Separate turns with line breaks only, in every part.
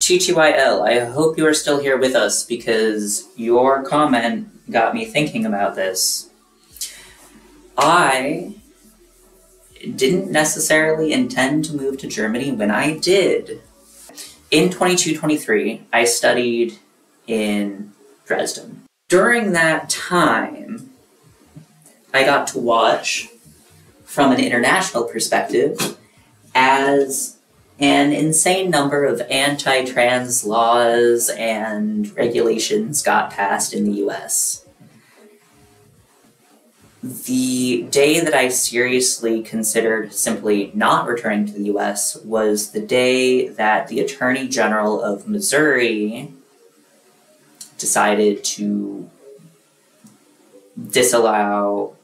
TTYL, I hope you are still here with us because your comment got me thinking about this. I didn't necessarily intend to move to Germany when I did. In 22-23, I studied in Dresden. During that time, I got to watch, from an international perspective, as an insane number of anti-trans laws and regulations got passed in the US. The day that I seriously considered simply not returning to the US was the day that the Attorney General of Missouri decided to disallow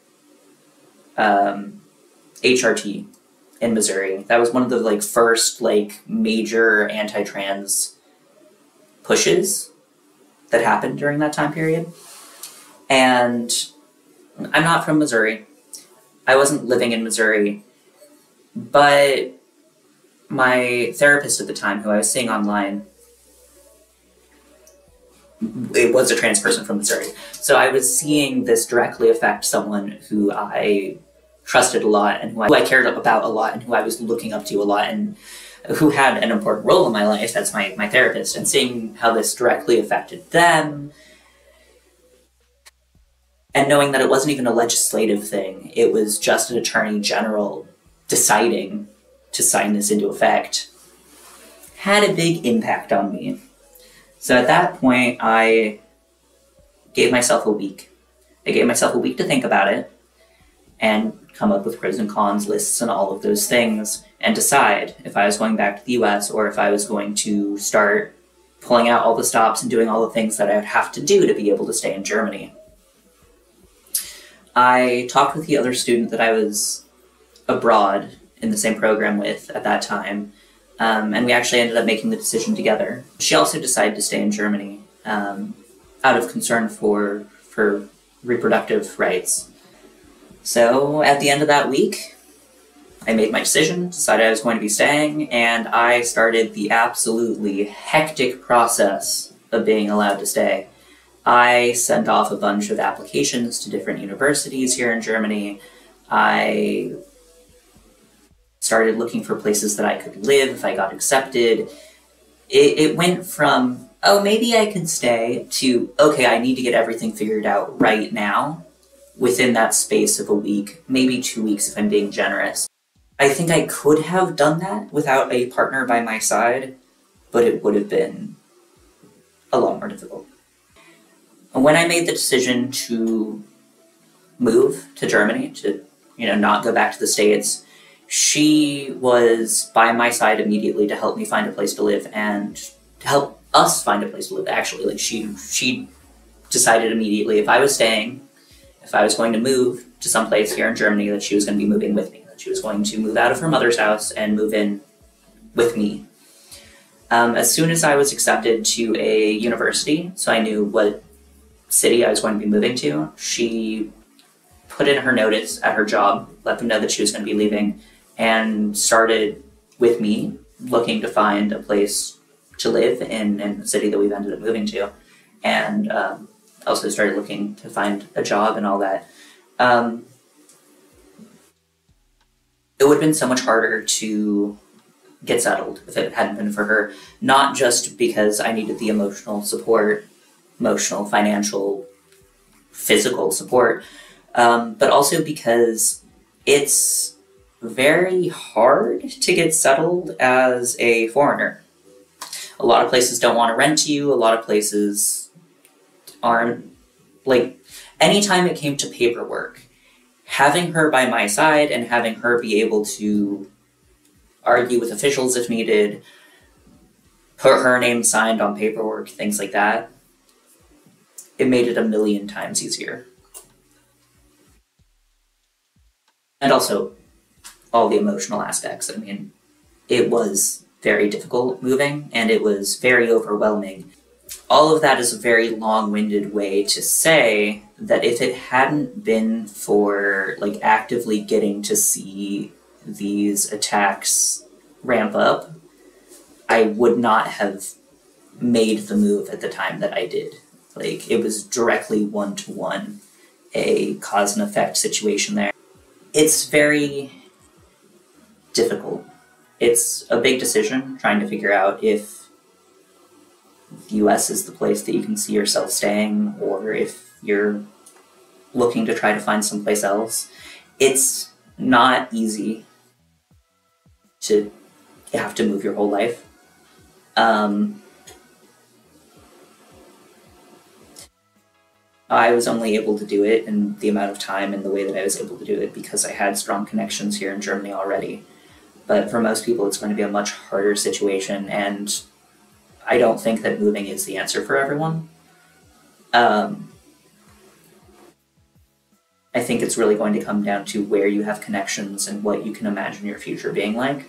HRT in Missouri. That was one of the first major anti-trans pushes that happened during that time period. And I'm not from Missouri. I wasn't living in Missouri, but my therapist at the time, who I was seeing online, it was a trans person from Missouri. So I was seeing this directly affect someone who I trusted a lot and who I cared about a lot and who I was looking up to a lot and who had an important role in my life. That's my therapist. And seeing how this directly affected them, and knowing that it wasn't even a legislative thing, it was just an attorney general deciding to sign this into effect, had a big impact on me. So at that point, I gave myself a week. I gave myself a week to think about it and come up with pros and cons lists and all of those things and decide if I was going back to the US or if I was going to start pulling out all the stops and doing all the things that I would have to do to be able to stay in Germany. I talked with the other student that I was abroad in the same program with at that time, and we actually ended up making the decision together. She also decided to stay in Germany out of concern for reproductive rights. So at the end of that week, I made my decision, decided I was going to be staying, and I started the absolutely hectic process of being allowed to stay. I sent off a bunch of applications to different universities here in Germany. I started looking for places that I could live if I got accepted. It went from, oh, maybe I could stay, to, okay, I need to get everything figured out right now within that space of a week, maybe 2 weeks if I'm being generous. I think I could have done that without a partner by my side, but it would have been a lot more difficult. When I made the decision to move to Germany, to not go back to the States, she was by my side immediately to help me find a place to live and to help us find a place to live, actually. She decided immediately if I was staying, if I was going to move to someplace here in Germany, that she was going to be moving with me, that she was going to move out of her mother's house and move in with me. As soon as I was accepted to a university, so I knew what city I was going to be moving to, she put in her notice at her job, let them know that she was going to be leaving, and started with me looking to find a place to live in the city that we've ended up moving to, and also started looking to find a job and all that. It would have been so much harder to get settled if it hadn't been for her, not just because I needed the emotional support, emotional, financial, physical support, but also because it's very hard to get settled as a foreigner. A lot of places don't want to rent to you, a lot of places aren't, anytime it came to paperwork, having her by my side and having her be able to argue with officials if needed, put her name signed on paperwork, things like that, it made it 1,000,000 times easier. And also, all the emotional aspects. I mean, it was very difficult moving, and it was very overwhelming. All of that is a very long-winded way to say that if it hadn't been for, actively getting to see these attacks ramp up, I would not have made the move at the time that I did. Like, it was directly one-to-one a cause and effect situation there. It's very difficult. It's a big decision trying to figure out if the US is the place that you can see yourself staying, or if you're looking to try to find someplace else. It's not easy to have to move your whole life. I was only able to do it in the amount of time and the way that I was able to do it because I had strong connections here in Germany already. But for most people, it's going to be a much harder situation, and I don't think that moving is the answer for everyone. I think it's really going to come down to where you have connections and what you can imagine your future being like.